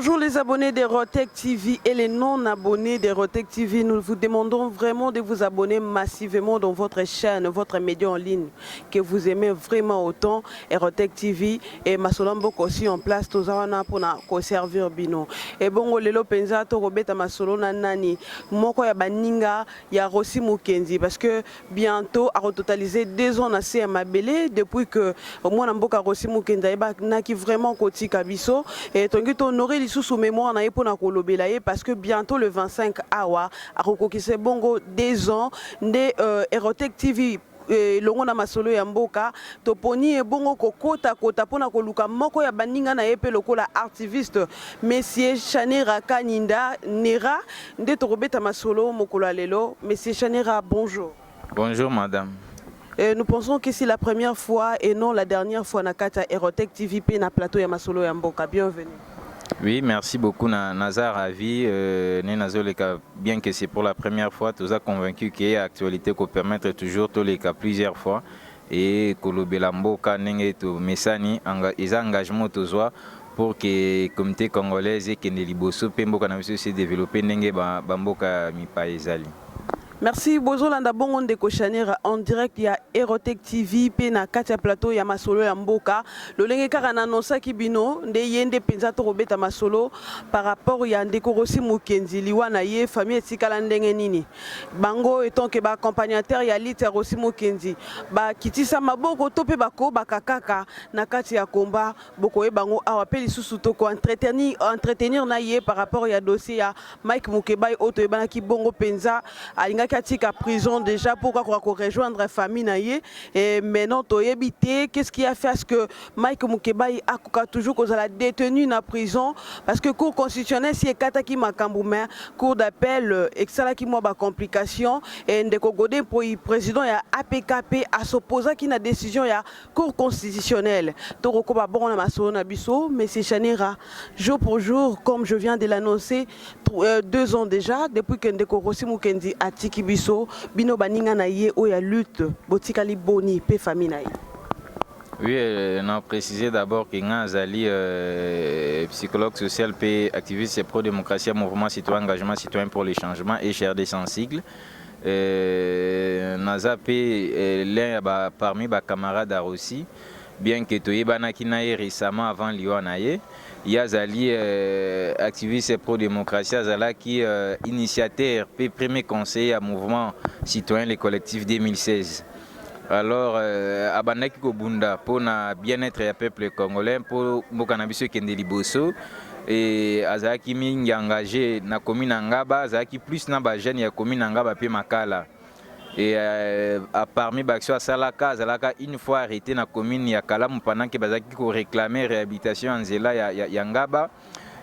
Bonjour les abonnés d'Erotech TV et les non-abonnés d'Erotech TV. Nous vous demandons vraiment de vous abonner massivement dans votre chaîne, votre média en ligne que vous aimez vraiment autant. Erotech TV et Masolambo aussi en place tous pour servir bino. Et bon lelo penza to robeta Masolona nani moko ya baninga ya Rossi Mukendi parce que bientôt a retotalisé 2 ans na CMA Belé depuis que moi na mboka Rossi Mukendi na qui vraiment koti kabiso et tongi to honorer les sous mémoire na epona kolobela parce que bientôt le 25 awa a rekokise bongo 2 ans de Erotech TV longo na masolo ya mboka toponi e bongo kokota kota pona koluka moko ya baninga na yepe lokola activiste monsieur Chanera Kaninda Nera nde tokobeta masolo mokolo lelo. Monsieur Chanera, bonjour. Bonjour madame. Nous pensons que c'est la première fois et non la dernière fois na kata Erotech TV pe na plateau ya masolo ya mboka. Bienvenue. Oui, merci beaucoup Nazar Ravi, bien que c'est pour la première fois, tu as convaincu qu'il y a actualité qui permettre toujours tous les cas plusieurs fois et que le Belamboka n'engage tout messani les engagements toujours pour que le comité congolais et que les liboso pemboka na biso se développer n'engage bamboka mi paisali. Merci Bozolanda Bongo Ndeko Chanera en direct ya Erotech TV pe na katia plateau ya masolo ya mboka lolenge kaka na annonça ki bino nde yende penza to robeta masolo par rapport ya Ndeko Rossi Mukendi liwana ye famille etikala ndenge nini bango etant que ba accompagnateur ya Lita Rossi Mukendi ba kitisa maboko to pe bako bakakaka na katia combat boko e bango awa pe lisusu to ko entretenir na ye par rapport ya dossier ya Mike Mukebai auto e bana ki bongo penza alinga à prison déjà pour rejoindre la famille naïe et maintenant to éviter qu'est-ce qui a fait à ce que Mike Mukebai a toujours cause la détenu na prison parce que cour constitutionnelle si kataki makamboumer cour d'appel excella qui moi ba complication et ndeko godé pour président ya APKP à s'opposer qui na décision ya cour constitutionnelle to rokoba bon na maso na biso mais c'est Chanera jour pour jour comme je viens de l'annoncer 2 ans déjà depuis que Ndeko Rossi Mukendi a tiki biso bino baninga na ye o ya lutte botikali boni pe famille na ye. Oui, on a précisé d'abord que Ngazali psychologue social et activiste pro-démocratie, mouvement citoyen, engagement citoyen pour les changements et GRD sans sigle. Naza pe l'un parmi mes camarades à Rossi, bien que tu aies récemment avant Lyoanaye. Il y a Zali, activiste pro-démocratie, Zala qui initiateur, premier conseiller à mouvement citoyen, les collectifs 2016. Alors, Abanaki Kobunda, pour le bien-être du peuple congolais, pour Mokanabiso Kendeli Bosso, et Azaki Ming engagé dans la commune Angaba, Azaki plus dans la jeune, il y a la commune Angaba, puis Makala. Et parmi Baxio Salaka, Zalaka une fois arrêté dans la commune Yakalam pendant que Bazaki réclamait réhabilitation en Zela Yangaba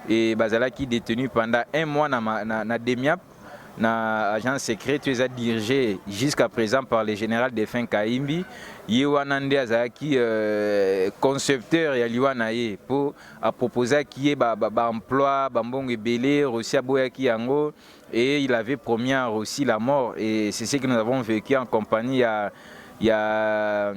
et Bazalaki détenu pendant 1 mois na Demiap na agence secrète tu as dirigé jusqu'à présent par le général Défunt Kaimbi Yewanande Azaki concepteur ya Liwanaye pour proposer qui est emploi bambong belé Rossi Aboyaki yango. Et il avait promis aussi la mort. Et c'est ce que nous avons vécu en compagnie. Il y a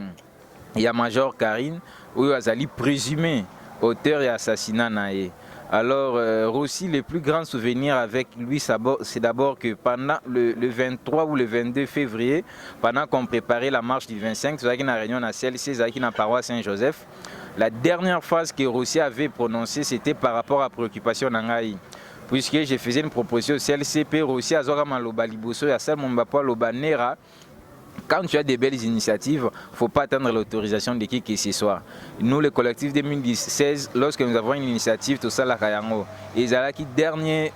Major Karine, où il a présumé auteur et assassinat naé. Alors, Rossi, le plus grand souvenir avec lui, c'est d'abord que pendant le 23 ou le 22 février, pendant qu'on préparait la marche du 25, c'est une réunion à CLC, c'est une paroisse Saint-Joseph, la dernière phrase que Rossi avait prononcée, c'était par rapport à la préoccupation d'Angaï. Puisque je faisais une proposition au CLCP aussi à Zorama Loba Liboso et à Salmombapo Loba Nera. Quand tu as des belles initiatives, il ne faut pas attendre l'autorisation de qui que ce soit. Nous, le collectif 2016, lorsque nous avons une initiative, tout ça, la Kayango. Et la dernière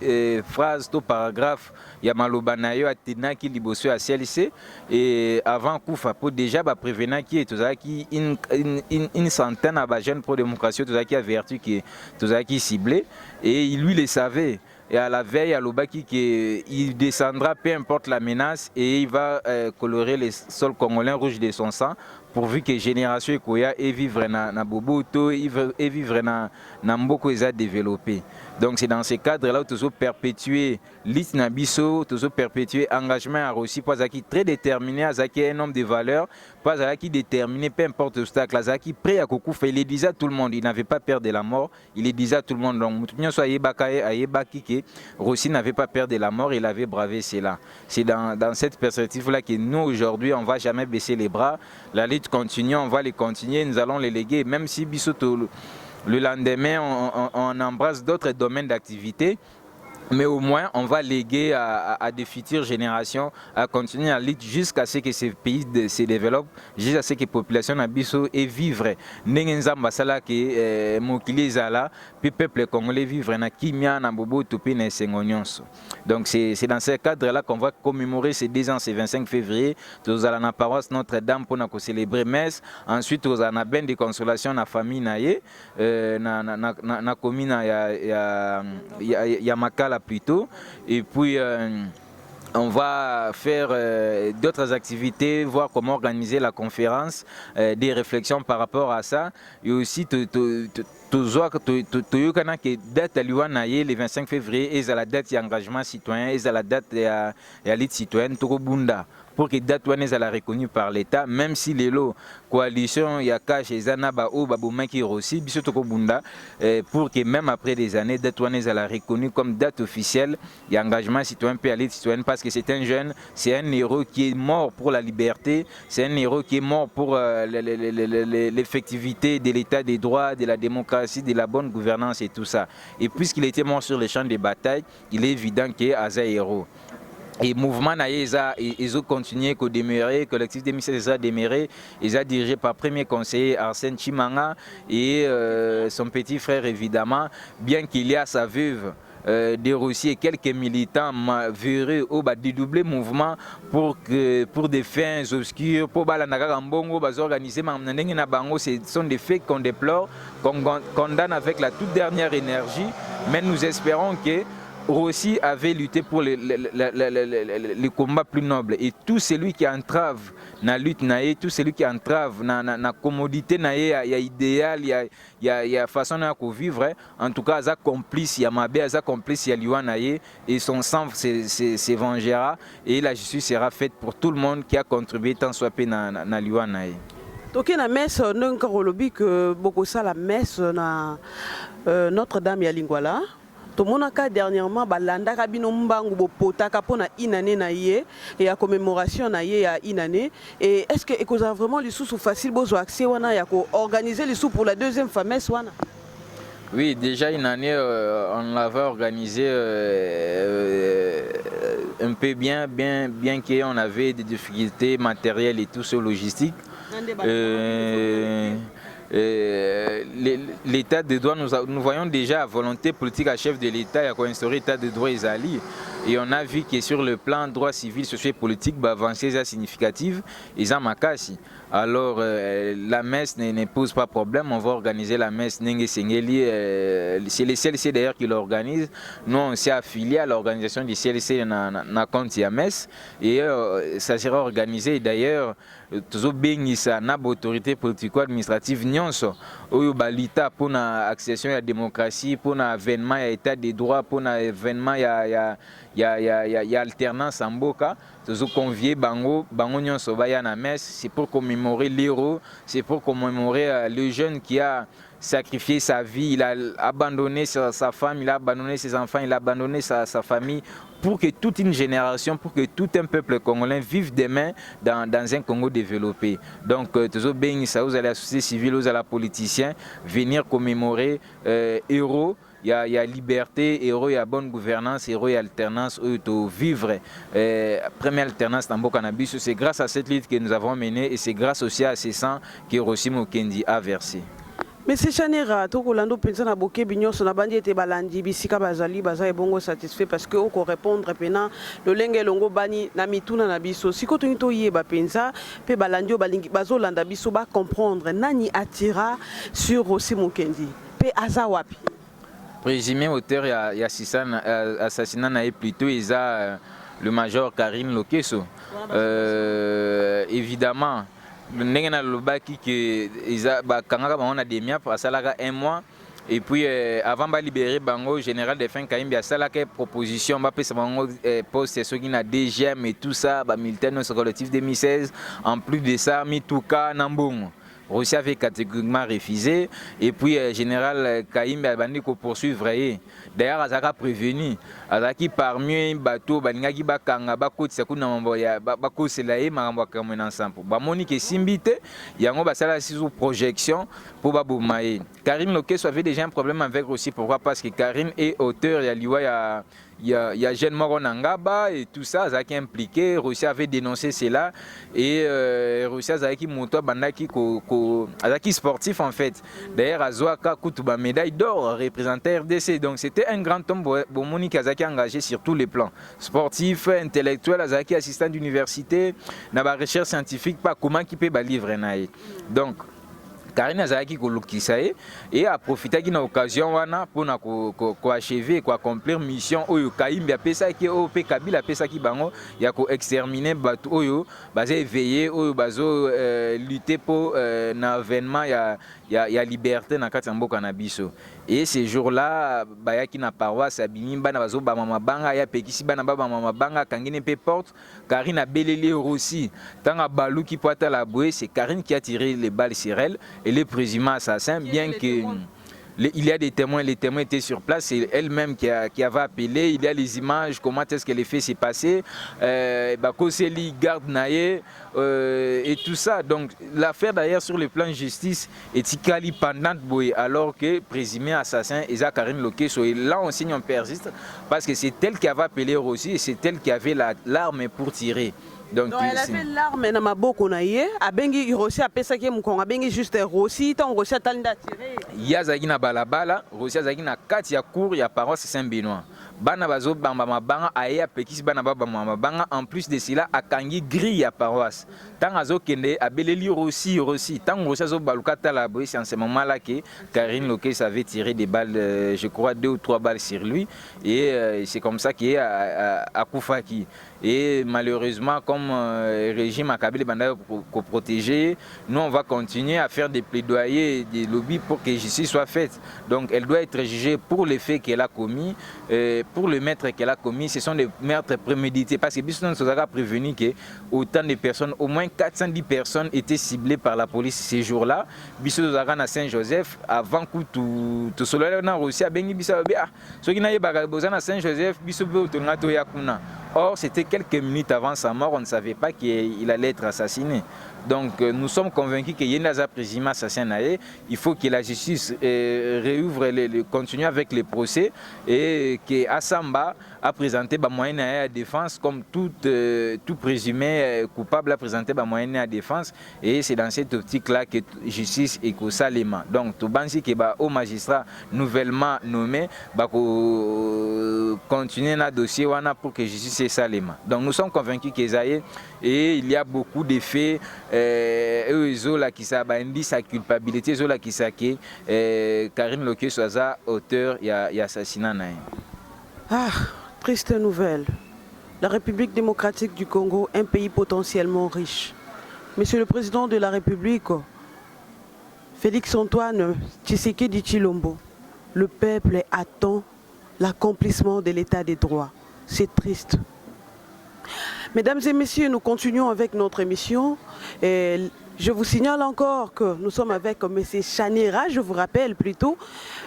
phrase, tout paragraphe, il y a Maloba Nayo, Atenaki Liboso à CLC. Et avant Koufa, pour déjà prévenir qui est tout ça, qui une centaine de jeunes pro-démocratie, tout ça qui a vertu, tout ça qui est ciblé. Et lui le savait. Et à la veille, à l'Obaki, il descendra, peu importe la menace, et il va colorer les sols congolais rouges de son sang, pourvu que Génération Ekoya et vivre dans Boboto, et vivre dans Mboko, ils ont développé. Donc c'est dans ce cadre-là où toujours perpétuer l'itnabiso, toujours perpétuer engagement à Rossi, pas à qui très déterminé, à qui un homme de valeur, pas à qui déterminé, peu importe l'obstacle, à qui prêt à coucou fait, il le disait à tout le monde, il n'avait pas peur de la mort, il le disait à tout le monde. Donc Rossi n'avait pas peur de la mort, il avait bravé cela. C'est dans cette perspective-là que nous aujourd'hui, on ne va jamais baisser les bras, la lutte continue, on va les continuer, nous allons les léguer, même si Bissoto, le lendemain, on embrasse d'autres domaines d'activité. Mais au moins, on va léguer à des futures générations à continuer à lutter jusqu'à ce que ces pays se développent, jusqu'à ce que la population n'abisse et vivre. N'engenzamba sala que mokili zala, puis peuple congolais vivre na kimia na bobo topi na sengonyonso. Donc c'est dans ce cadre-là qu'on va commémorer ces 10 ans, ce 25 février. Nous allons à la paroisse Notre-Dame pour célébrer messe. Ensuite, nous allons à ben de consolation na famille naie, na commune ya Makala plutôt, et puis on va faire d'autres activités, voir comment organiser la conférence, des réflexions par rapport à ça, et aussi toyokana que date liwa naye le 25 février et à la date d'engagement citoyen et à la date de lutte citoyenne Tokobunda, pour que date wana soit reconnue par l'État, même si les lots coalition Yakash et Zanaba ou Baboumaki aussi biso Tokobunda, pour que même après des années date wana soit reconnue comme date officielle d'engagement citoyen et lutte citoyenne, parce que c'est un jeune, c'est un héros qui est mort pour la liberté, c'est un héros qui est mort pour l'effectivité de l'état des droits, de la démocratie, de la bonne gouvernance et tout ça. Et puisqu'il était mort sur les champs de bataille, il est évident qu'il est un héros. Et le mouvement ils ont continué à demeurer, collectif des ministères a demeuré, ils ont dirigé par premier conseiller Arsène Chimanga et son petit frère évidemment, bien qu'il y a sa veuve de Russie et quelques militants véreux au dédoubler mouvement pour des fins obscures, pour organiser, ce sont des faits qu'on déplore, qu'on condamne avec la toute dernière énergie, mais nous espérons que Rossi avait lutté pour les combats plus nobles, et tout celui qui entrave la lutte, tout celui qui entrave la commodité, il y a idéal, il y a façon de vivre, en tout cas, il y a complice, il y a Mabé, il y a complice, il y a Liwa, et son sang se vengera, et la justice sera faite pour tout le monde qui a contribué tant soit peu na Liwa. Donc la messe, nous avons beaucoup ça la messe na Notre-Dame ya Lingwala. Tout le monde a dernièrement balanda kabino mbangu bopota kapona inane na ye et à commémoration na ye à inane. Et est-ce que vous avez vraiment les sous facile besoin accès wana ya ko organiser les sous pour la deuxième messe wana? Oui, déjà une année on l'avait organisé un peu bien qu'on avait des difficultés matérielles et tout sur logistique. L'état de droit, nous voyons déjà la volonté politique à chef de l'État à instaurer l'état de droit Isali. Et on a vu que sur le plan droit civil, social et politique, avancées significatives, ils ont makasi. Alors la messe ne pose pas problème, on va organiser la messe Nenge Sengeli, c'est le CLC d'ailleurs qui l'organise. Nous on s'est affilié à l'organisation du CLC na compte ya messe, et ça sera organisé d'ailleurs toujours bien ça na autorité politique administrative nyonso oyo balita pour na accession à la démocratie, pour na avènement ya état de droit, pour na avènement ya alternance en Boka. Toujours convier bango nyonso baya na messe, c'est pour commémorer l'héros, c'est pour commémorer le jeune qui a sacrifié sa vie, il a abandonné sa femme, il a abandonné ses enfants, il a abandonné sa famille, pour que toute une génération, pour que tout un peuple congolais vive demain dans un Congo développé. Donc, toujours bien, ça vous allez la société civile, vous allez les politiciens, venir commémorer héros. Il y a liberté, héros, il y a bonne gouvernance, héros, il y a alternance, vivre. Première alternance dans Bokanabis, c'est grâce à cette lutte que nous avons menée, et c'est grâce aussi à ces sangs que Rossi Mukendi a versé. Mais c'est Chanera, tout le monde pense à Boké Bignon, son abandon était balandi, bisika bazali, baza et bongo satisfait parce que on répondre pena le lenge longo bani na mituna na biso. Si ko tunito yé ba pensa, pe balandio balingi bazo landa biso ba comprendre nani attira sur Rossi Mukendi. Pe azawapi. Présumé auteur il y a assassinat na plutôt le major Karine Lokeso. Évidemment. Ndenge na lobaki que kangaka bango na demia pour asalaga un mois Et puis avant de libérer bango général de fin Kaimbi a ça la proposition ba pesa bango poste ceux qui na DGM et tout ça ba militaire non collectif 2016 en plus de ça mi tout cas nambongo. Russie avait catégoriquement refusé et puis général Kaimbi a bandi ko poursuivre. D'ailleurs azaka prévenu azaki parmi bateau balingaki bakanga bakotisa kuna mambo ya bakosela ye makambo kamena ensemble ba moni ke simbite yango basala sous projection pour babumaye. Karine Lokeso avait déjà un problème avec Russie. Pourquoi? Parce que Karine est auteur il y a Jeanne Moronangaba et tout ça, ça qui est impliqué. Russie avait dénoncé cela et Russie a qui monto bandaki qui sportif en fait. D'ailleurs Azoaka Kutuba médaille d'or représentait RDC. Donc c'était un grand homme Bomoni Kazaki engagé sur tous les plans. Sportif, intellectuel, Azaki assistant d'université, na ba recherche scientifique pas comment qui peut ba livre naï. Donc Karine azaki kolukisa et a profité d'une occasion wana pour na ko achever ko accomplir mission oyo Kaimbi apesa ki o pe Kabila apesa ki bango ya ko exterminer batu oyo baza éveiller oyo bazo lutter pour na avènement ya liberté na kati mboka na biso. Et ces jours-là bayaki na paroisse abimi bana bazo ba mama banga ya pekisi bana ba mama banga kangine pe porte Karine a beleli aussi tanga balu qui poata la bouée, c'est Karine qui a tiré les balles sur elle et les présumés assassins, bien que il y a des témoins, les témoins étaient sur place, c'est elle-même qui avait appelé, il y a les images, comment est-ce que les faits s'est passé, Bakoseli, garde Naye, et tout ça. Donc l'affaire d'ailleurs sur le plan de justice est cali pendant alors que présumé assassin Eza Karine Lokeso. Et là on signe, on persiste, parce que c'est elle qui avait appelé Rossi et c'est elle qui avait l'arme pour tirer. Donc elle avait l'arme na maboko na ye abengi Rossi apesa ke mukonga abengi juste Rossi tant Rossi atalenda tirer yazaki na balabala Rossi azaki na kati ya cour ya paroisse Saint-Benoît bana bazo bamba mabanga aye apekisi bana baba mabanga en plus de cela akangi grille ya paroisse tant azo kende abeleli Rossi tant Rossi azo baluka tala boy c'est en ce moment là que Karine Lokeso avait tiré des balles je crois 2 ou 3 balles sur lui et c'est comme ça qu'il a Koufaki. Et malheureusement, comme régime a Kabila Banda pour protéger, nous on va continuer à faire des plaidoyers et des lobbies pour que justice soit faite. Donc elle doit être jugée pour les faits qu'elle a commis, pour le meurtre qu'elle a commis. Ce sont des meurtres prémédités parce que Bisson nous a prévenu que autant de personnes, au moins 410 personnes étaient ciblées par la police ces jours-là. Bisson nous a à Saint-Joseph avant que tout cela n'a aussi à Bengi Bissau. Ce qui n'a pas besoin à Saint-Joseph, Bissau Yakuna. Or, c'était quelques minutes avant sa mort, on ne savait pas qu'il allait être assassiné. Donc, nous sommes convaincus qu'il y a un présumé assassin. Il faut que la justice réouvre, continue avec les procès et que Assamba a présenté des moyens à la défense comme tout présumé coupable a présenté des moyens à la défense. Et c'est dans cette optique-là que la justice est au Salema. Donc, tout bansi que au magistrat nouvellement nommé continuer dans le dossier pour que la justice est Salema. Donc, nous sommes convaincus qu'il et il y a beaucoup de faits qui sa culpabilité qui Karine Lokeso auteur et assassinat. Ah, triste nouvelle. La République démocratique du Congo, un pays potentiellement riche. Monsieur le Président de la République, Félix Antoine Tshisekedi Tshilombo, le peuple attend l'accomplissement de l'état des droits. C'est triste. Mesdames et messieurs, nous continuons avec notre émission. Et je vous signale encore que nous sommes avec M. Chanera, je vous rappelle plutôt,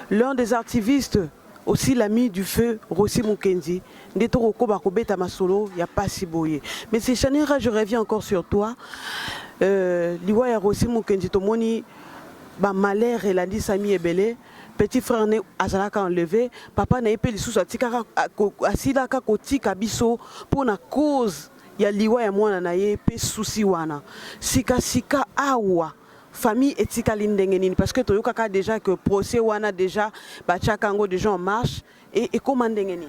l'un des activistes, aussi l'ami du feu Rossi Mukendi. Mais M. Chanera, je reviens encore sur toi. Liwa Rossi Mukendi, Tomoni, malheur et lundi Sami Ebele. Petit frère ne azalaka enlevé, papa na epeli sous atika asilaka kotika biso pour na cause ya liwa ya mwana na ye pe souci wana. Sika awa famille etika lindenge nini parce que toyokaka déjà que procès wana déjà bachaka ngo déjà en marche et comment ndenge nini.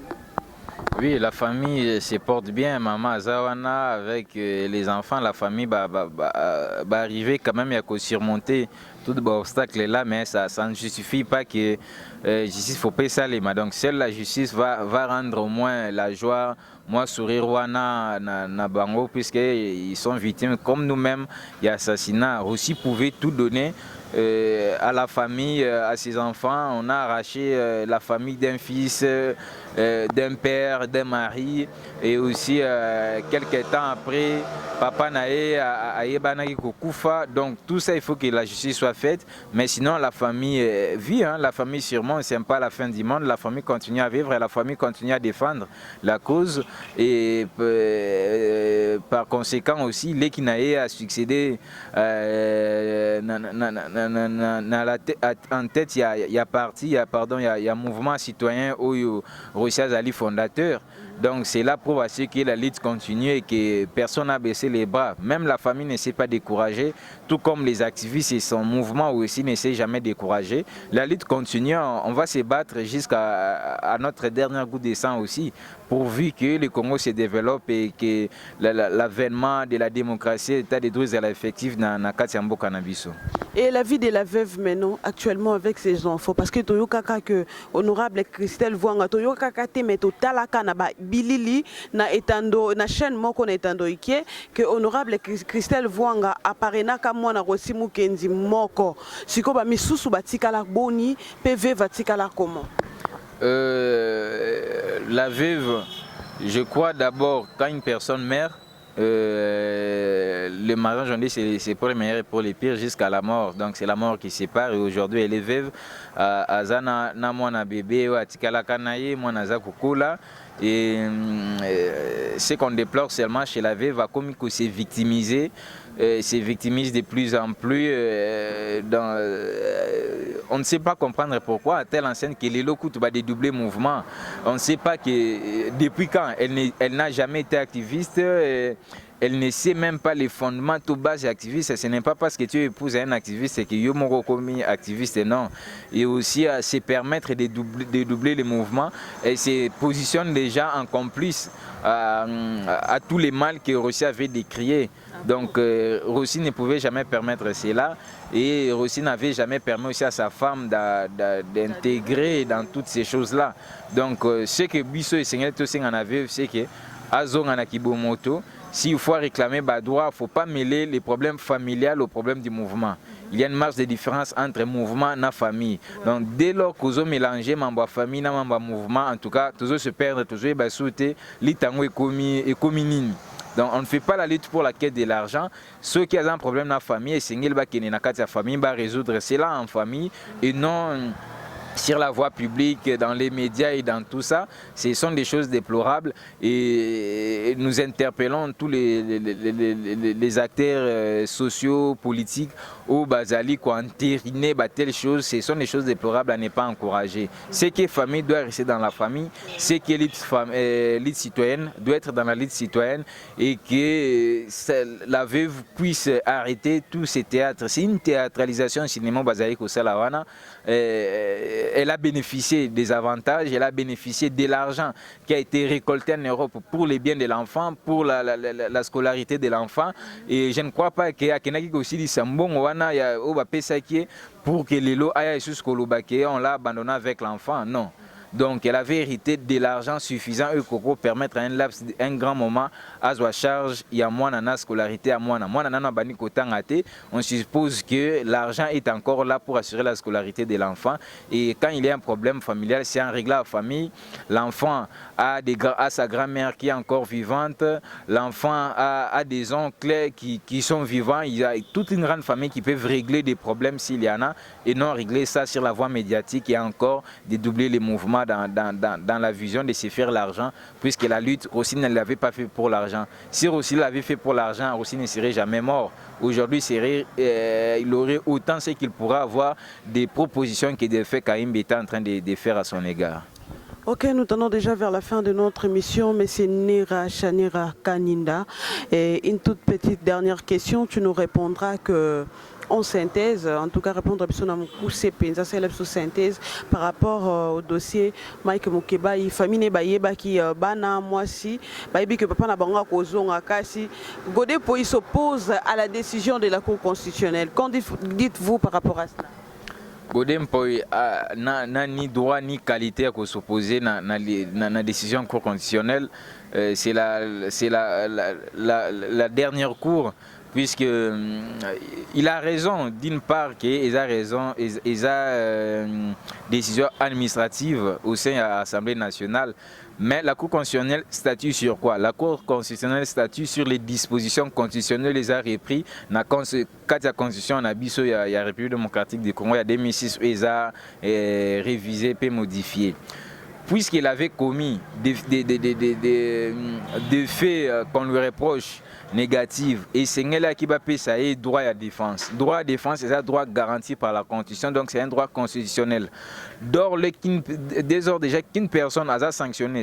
Oui, la famille se porte bien, maman Azawana avec les enfants, la famille va arriver quand même à surmonter tout obstacle là, mais ça ne justifie pas que justice faut pas ça les. Donc seule la justice va rendre au moins la joie moi sourire na bango puisqu'ils sont victimes comme nous-mêmes il y a assassinat. Aussi pouvait tout donner à la famille, à ses enfants. On a arraché la famille d'un fils, d'un père, d'un mari, et aussi quelques temps après, papa nae a yebanaki kokufa. Donc tout ça, il faut que la justice soit faite. Mais sinon, la famille vit, hein. La famille sûrement, c'est pas la fin du monde. La famille continue à vivre et la famille continue à défendre la cause. Et par conséquent aussi, l'Ekinae a succédé en tête, il y a parti, il y a mouvement citoyen où Russia Zali fondateur. Donc c'est là pour assurer que la lutte continue et que personne n'a baissé les bras. Même la famille ne s'est pas découragée, tout comme les activistes et son mouvement aussi ne s'est jamais découragé. La lutte continue, on va se battre jusqu'à notre dernier goût de sang aussi, pourvu que le Congo se développe et que l'avènement de la démocratie, l'état de droit est effectif dans la Katiambo Canabiso. Et la vie de la veuve maintenant, actuellement avec ses enfants, parce que Toyo Kaka que honorable Christelle Vwanga, Toyo Kaka te meto talaka na ba bilili na etando na chaîne moko na etando ikie que honorable Christelle Vwanga aparena ka mwana Rosimu Kenzi moko. Siko ba misusu batikala boni, PV vatikala comment? La veuve, je crois d'abord quand une personne meurt, le mariage, on dit, c'est pour les meilleurs et pour les pires jusqu'à la mort. Donc c'est la mort qui sépare. Et aujourd'hui, elle est veuve. Azana na mwana bébé, atikala kanaye, mwana za kukula. Et ce qu'on déplore seulement chez la veuve, comme il s'est victimisé, se victimise de plus en plus. On ne sait pas comprendre pourquoi, à telle enseigne que les locaux va dédoubler mouvement. On ne sait pas que depuis quand elle n'a jamais été activiste. Elle ne sait même pas les fondements tout bas activistes. Ce n'est pas parce que tu épouses un activiste que tu es commis activiste, non. Et aussi à se permettre de doubler les mouvements et se positionne déjà en complice à tous les mal que Russie avait décriés. Donc Russie ne pouvait jamais permettre cela et Russie n'avait jamais permis aussi à sa femme d'intégrer dans toutes ces choses-là. Donc ce que Bisso et Seigneur Tossing en avaient, c'est que Azong en Akibomoto, s'il faut réclamer droit, il ne faut pas mêler les problèmes familiaux aux problèmes du mouvement. Il y a une marge de différence entre mouvement et famille. Donc dès lors que vous mélangez ma famille et ma mouvement, en tout cas, toujours se perdre, toujours sauter, l'itango est commis. Donc on ne fait pas la lutte pour la quête de l'argent. Ceux qui ont un problème dans la famille, c'est la famille va résoudre cela en famille et non sur la voie publique, dans les médias et dans tout ça. Ce sont des choses déplorables et nous interpellons tous les acteurs sociaux, politiques au Bazali qui ont entériné telles choses. Ce sont des choses déplorables à ne pas encourager. C'est que la famille doit rester dans la famille, c'est que l'élite citoyenne doit être dans la lutte citoyenne et que la veuve puisse arrêter tous ces théâtres. C'est une théâtralisation cinéma Bazali Kosalawana. Elle a bénéficié des avantages, elle a bénéficié de l'argent qui a été récolté en Europe pour les biens de l'enfant, pour la scolarité de l'enfant. Et je ne crois pas qu'il y a quelqu'un qui aussi dit pour que les lots aillent jusqu'au Lobake, on l'a abandonné avec l'enfant. Non. Donc elle avait hérité de l'argent suffisant pour permettre un grand moment à sa charge, il y a moins de scolarité à moins. On suppose que l'argent est encore là pour assurer la scolarité de l'enfant. Et quand il y a un problème familial, c'est un règle à la famille. L'enfant a sa grand-mère qui est encore vivante. L'enfant a des oncles qui sont vivants. Il y a toute une grande famille qui peut régler des problèmes s'il y en a. Et non régler ça sur la voie médiatique et encore dédoubler les mouvements dans la vision de se faire l'argent, puisque la lutte, Rossi ne l'avait pas fait pour l'argent. Si Rossi l'avait fait pour l'argent, Rossi ne serait jamais mort. Aujourd'hui, il aurait autant ce qu'il pourra avoir des propositions que des faits qu'Aïm était en train de faire à son égard. Ok, nous tendons déjà vers la fin de notre émission, mais c'est Nera Chanira Kaninda. Et une toute petite dernière question, tu nous répondras que en synthèse, en tout cas répondre à la synthèse par rapport au dossier Mike Mukeba, il famille Bayeba qui bana moi si Bayebi que papa na banga kozonga kasi Godepo s'oppose à la décision de la Cour constitutionnelle. Qu'en dites-vous par rapport à cela? Godempoy n'a ni droit ni qualité à s'opposer à la décision cour constitutionnelle. C'est la dernière cour, puisque il a raison d'une part qu'il a raison, il a décision administrative au sein de l'Assemblée nationale. Mais la Cour constitutionnelle statue sur quoi? La Cour constitutionnelle statue sur les dispositions constitutionnelles les a repris dans la Constitution en abisso il y a la République démocratique du Congo il y a 2006 ils a révisé et modifié. Puisqu'il avait commis des faits qu'on lui reproche négatifs, et c'est là qui va payer ça droit à défense. Droit à défense, c'est un droit garanti par la Constitution, donc c'est un droit constitutionnel. Dès lors déjà qu'une personne a sanctionné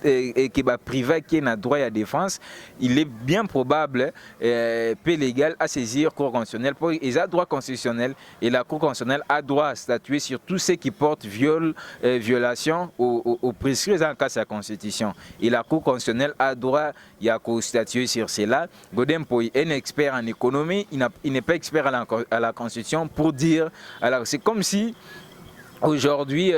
et qui va priver qui a droit à défense, il est bien probable peu légal à saisir la Cour constitutionnelle pour il a droit constitutionnel et la Cour constitutionnelle a droit à statuer sur tout ce qui porte violation au prescrit dans le cas de la Constitution. Et la Cour constitutionnelle a droit à statuer sur cela. Godempoy est un expert en économie, il n'est pas expert à la Constitution pour dire. Alors c'est comme si aujourd'hui,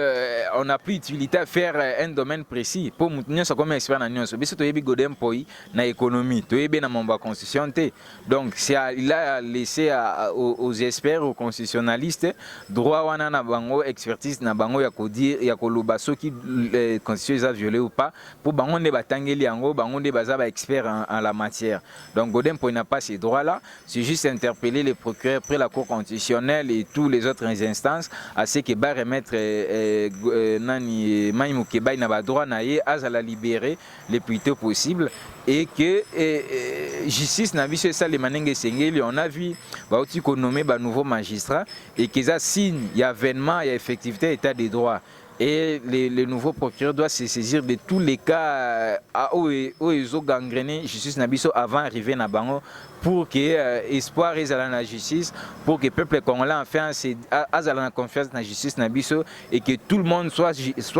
on n'a plus d'utilité à faire un domaine précis. Pour nous, sommes comme experts dans l'union. Mais si tu es Godempoy dans l'économie, tu es bien dans la constitution. Donc, il a laissé aux experts, aux constitutionnalistes, droit à bango expertise na bango ya dire ya koloba soki constitution est violée ou pas. Pour bango ne batangeli yango, bango ne bazaba expert en la matière. Donc, Godempoy n'a pas ces droits-là. C'est juste interpeller les procureurs près la Cour constitutionnelle et tous les autres instances à ce que Nani Maïmoukeba n'a pas droit à la libérer le plus tôt possible et que justice n'a vu ça les manengue sengeli on a vu baouti qu'on nommé ba nouveau magistrat et qu'ils a signe il y a avènement il y a effectivité état des droits. Et les nouveaux procureurs doivent se saisir de tous les cas où ils ont gangréné justice Nabiso avant d'arriver à Bango pour que espoir est à la justice, pour que le peuple congolais enfin a la confiance dans la justice Nabiso et que tout le monde soit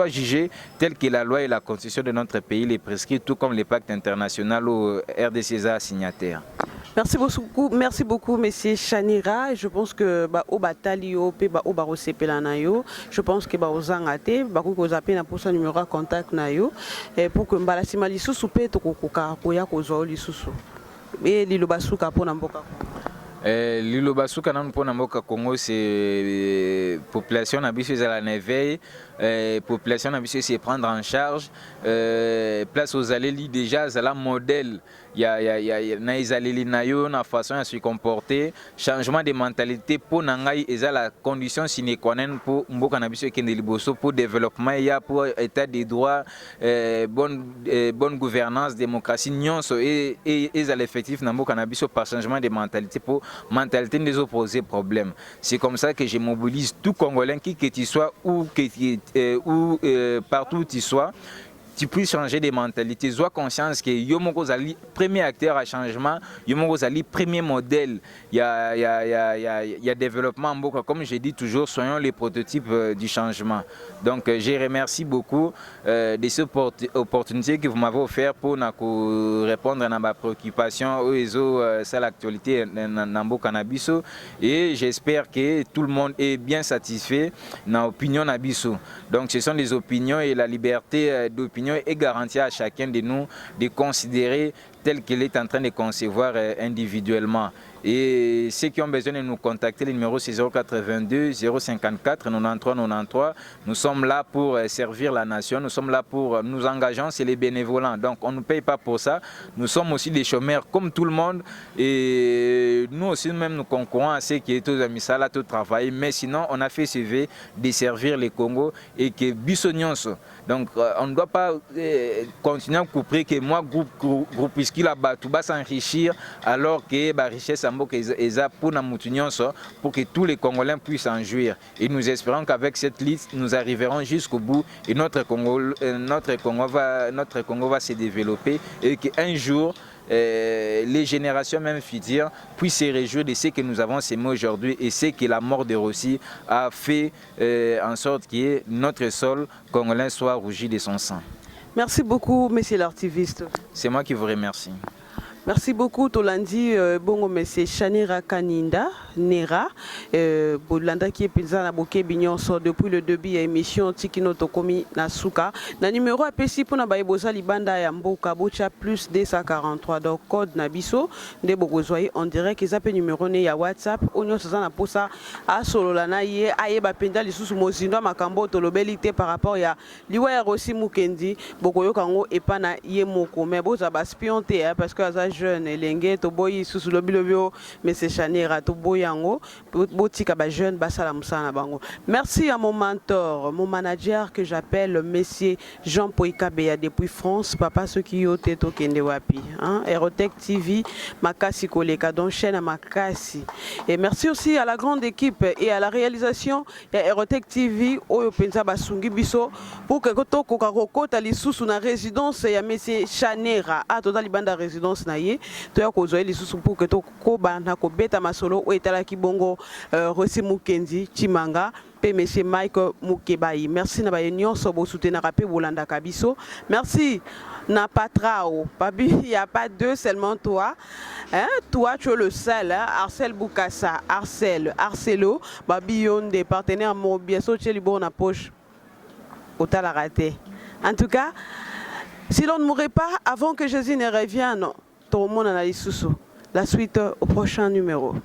jugé tel que la loi et la constitution de notre pays les prescrit, tout comme les pactes internationaux au RDC signataire. Merci beaucoup, Monsieur Chanira. Je pense que au batalio pe au barose pelanayo, je pense que aux angate, vous appelez pour son numéro de contact nayo pour que mbalasima lisusu pe to kokoka koya kozo lisusu. Et lilo basuka pona mboka. Lilo basuka na pona mboka Congo c'est population na biso za la neveille. Population na biso c'est prendre en charge place aux allélis déjà c'est la modèle il y a na izaleli na yo na façon à se comporter changement de mentalité pour nangai et la condition sine qua non pour mboka na biso kende liboso pour développement ya pour état des droits bonne gouvernance démocratie nyonso et à l'effectif na mboka na biso par changement de mentalité pour mentalité des opposés problème. C'est comme ça que je mobilise tout Congolais qui que tu sois ou partout où tu sois, tu peux changer de mentalité. Sois conscience que Yomoko Zali, premier acteur à changement, Yomoko Zali, premier modèle. Il y a développement. Comme je dis toujours, soyons les prototypes du changement. Donc, je remercie beaucoup de cette opportunité que vous m'avez offert pour répondre à ma préoccupation sur l'actualité dans Nabiso. Et j'espère que tout le monde est bien satisfait dans l'opinion Nabiso. Donc, ce sont les opinions et la liberté d'opinion est garantie à chacun de nous de considérer tel qu'il est en train de concevoir individuellement. Et ceux qui ont besoin de nous contacter, le numéro c'est 082 054 93 93. Nous sommes là pour servir la nation, nous sommes là pour nous engager, c'est les bénévolents. Donc on ne paye pas pour ça. Nous sommes aussi des chômeurs comme tout le monde. Et nous aussi même nous concourons à ceux qui sont aux amis là, tout travail. Mais sinon on a fait CV de servir les Congo et que Bissonions. Donc on ne doit pas continuer à couper que moi groupe puisqu'il a battu va s'enrichir alors que la richesse pour que tous les Congolais puissent en jouir. Et nous espérons qu'avec cette liste, nous arriverons jusqu'au bout et notre Congo va se développer et qu'un jour, les générations même futures puissent se réjouir de ce que nous avons sémé aujourd'hui et ce que la mort de Rossi a fait en sorte que notre sol congolais soit rougi de son sang. Merci beaucoup, monsieur l'artiviste. C'est moi qui vous remercie. Merci beaucoup Tolandi bongo monsieur Chanira Kaninda Nera Bolanda qui est président na boké binyonso depuis le début de l'émission Tikino Tokomi Nasuka na numéro APC pour na baïbosa libanda ya mboka bocha plus 243 donc code na biso de bogozoi en direct ils appellent numéro ne ya WhatsApp onyo ça na posa a solo la na ye ayeba penda lisusu mozindo makambo tolobelité par rapport ya liwa ya Rossi Mukendi bokoyo kango epana ye moko mais boza ba spionté parce que as jeune elenge to boyi sous le bilobio mais c'est Chanira to boyango botika ba jeune basala musana bango. Merci à mon mentor, mon manager que j'appelle monsieur Jean Poikabeya depuis France, papa ceux qui ont été kende wapi hein Aerotech TV makasi koleka donc chaîne makasi. Et merci aussi à la grande équipe et à la réalisation de Aerotech TV oyo penza basungi biso pour que toko kokota lisusu na résidence ya monsieur Chanira a total banda résidence na ye to ya kozwa lisusu pour que to koba na ko beta masolo o etala ki bongo Rossi Mukendi Chimanga pe monsieur Mike Mukebai. Merci na ba nyonso bo soutenir pe bolanda kabiso. Merci na patrao papi il y a pas deux seulement toi hein toi tu es le seul hein? Arcel Boukassa Arcelo babillon des partenaires mon bien sauté libo na poche au la raté. En tout cas si l'on ne mourrait pas avant que Jésus ne revienne, tout le monde en a les sous. La suite au prochain numéro.